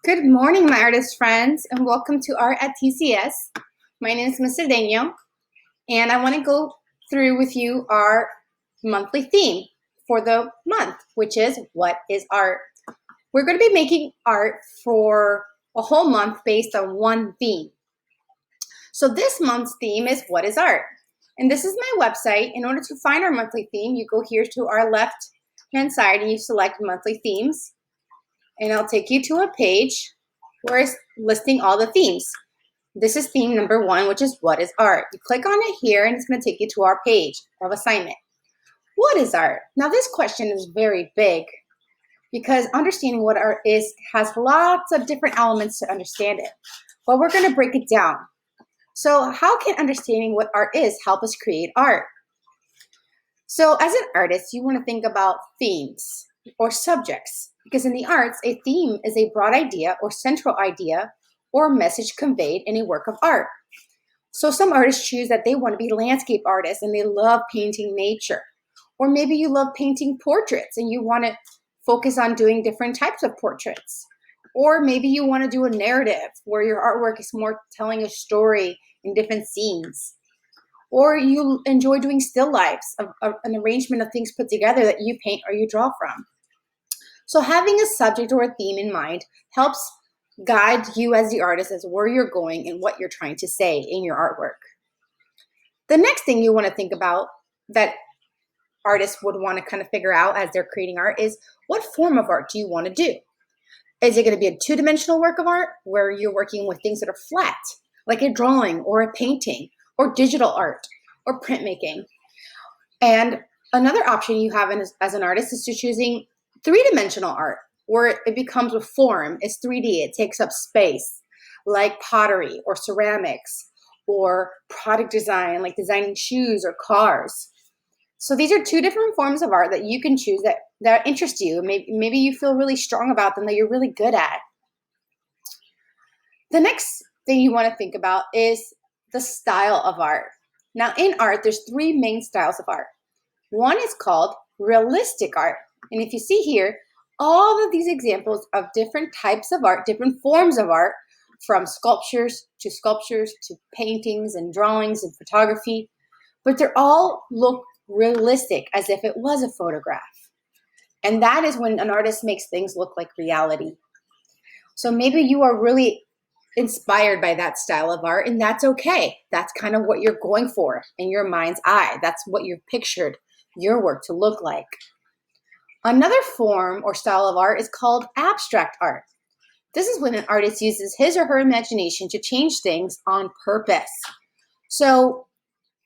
Good morning, my artist friends, and welcome to Art at TCS. My name is Mr. Daniel, and I want to go through with you our monthly theme for the month, which is what is art? We're going to be making art for a whole month based on one theme. So this month's theme is what is art? And this is my website. In order to find our monthly theme, you go here to our left-hand side and you select monthly themes. And I'll take you to a page where it's listing all the themes. This is theme number 1, which is what is art? You click on it here and it's going to take you to our page of assignment. What is art? Now this question is very big because understanding what art is has lots of different elements to understand it. But we're going to break it down. So how can understanding what art is help us create art? So as an artist, you want to think about themes or subjects, because in the arts, a theme is a broad idea or central idea or message conveyed in a work of art. So some artists choose that they want to be landscape artists and they love painting nature. Or maybe you love painting portraits and you want to focus on doing different types of portraits. Or maybe you want to do a narrative where your artwork is more telling a story in different scenes. Or you enjoy doing still lifes, an arrangement of things put together that you paint or you draw from. So having a subject or a theme in mind helps guide you as the artist as where you're going and what you're trying to say in your artwork. The next thing you want to think about that artists would want to kind of figure out as they're creating art is what form of art do you want to do? Is it going to be a two-dimensional work of art where you're working with things that are flat, like a drawing or a painting, or digital art or printmaking? And another option you have as an artist is to choosing three-dimensional art, where it becomes a form. It's 3D. It takes up space, like pottery or ceramics, or product design, like designing shoes or cars. So these are two different forms of art that you can choose that interest you. Maybe you feel really strong about them, that you're really good at. The next thing you want to think about is the style of art. Now in art, there's 3 main styles of art. One is called realistic art. And if you see here, all of these examples of different types of art, different forms of art, from sculptures to paintings and drawings and photography, but they're all look realistic as if it was a photograph. And that is when an artist makes things look like reality. So maybe you are really inspired by that style of art, and that's okay. That's kind of what you're going for in your mind's eye. That's what you've pictured your work to look like. Another form or style of art is called abstract art. This is when an artist uses his or her imagination to change things on purpose. So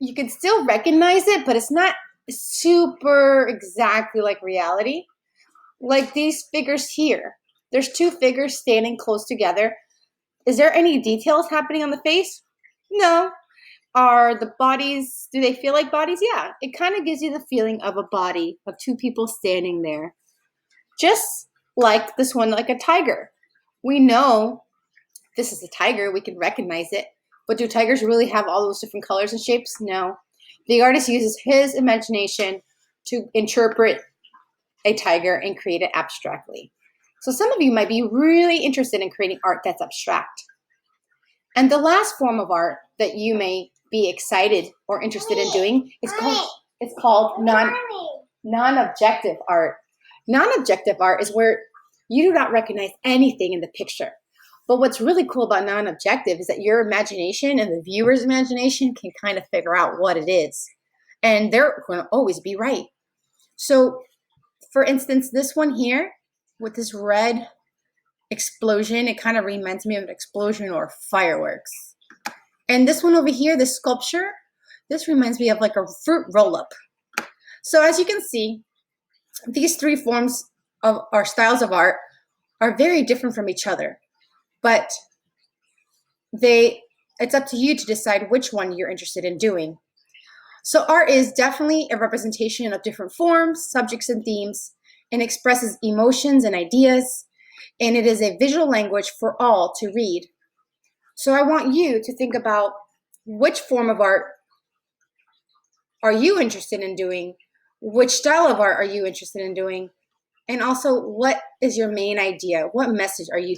you can still recognize it, but it's not super exactly like reality. Like these figures here. There's 2 figures standing close together. Is there any details happening on the face? No. Are the bodies, do they feel like bodies? Yeah, it kind of gives you the feeling of a body, of 2 people standing there. Just like this one, like a tiger. We know this is a tiger, we can recognize it, but do tigers really have all those different colors and shapes? No. The artist uses his imagination to interpret a tiger and create it abstractly. So some of you might be really interested in creating art that's abstract. And the last form of art that you may be excited or interested in doing is called non-objective art. Non-objective art is where you do not recognize anything in the picture. But what's really cool about non-objective is that your imagination and the viewer's imagination can kind of figure out what it is. And they're going to always be right. So, for instance, this one here with this red explosion, it kind of reminds me of an explosion or fireworks. And this one over here, this sculpture, this reminds me of like a fruit roll-up. So as you can see, these 3 forms of our styles of art are very different from each other, but it's up to you to decide which one you're interested in doing. So art is definitely a representation of different forms, subjects, and themes, and expresses emotions and ideas, and it is a visual language for all to read. So I want you to think about which form of art are you interested in doing, which style of art are you interested in doing, and also what is your main idea? What message are you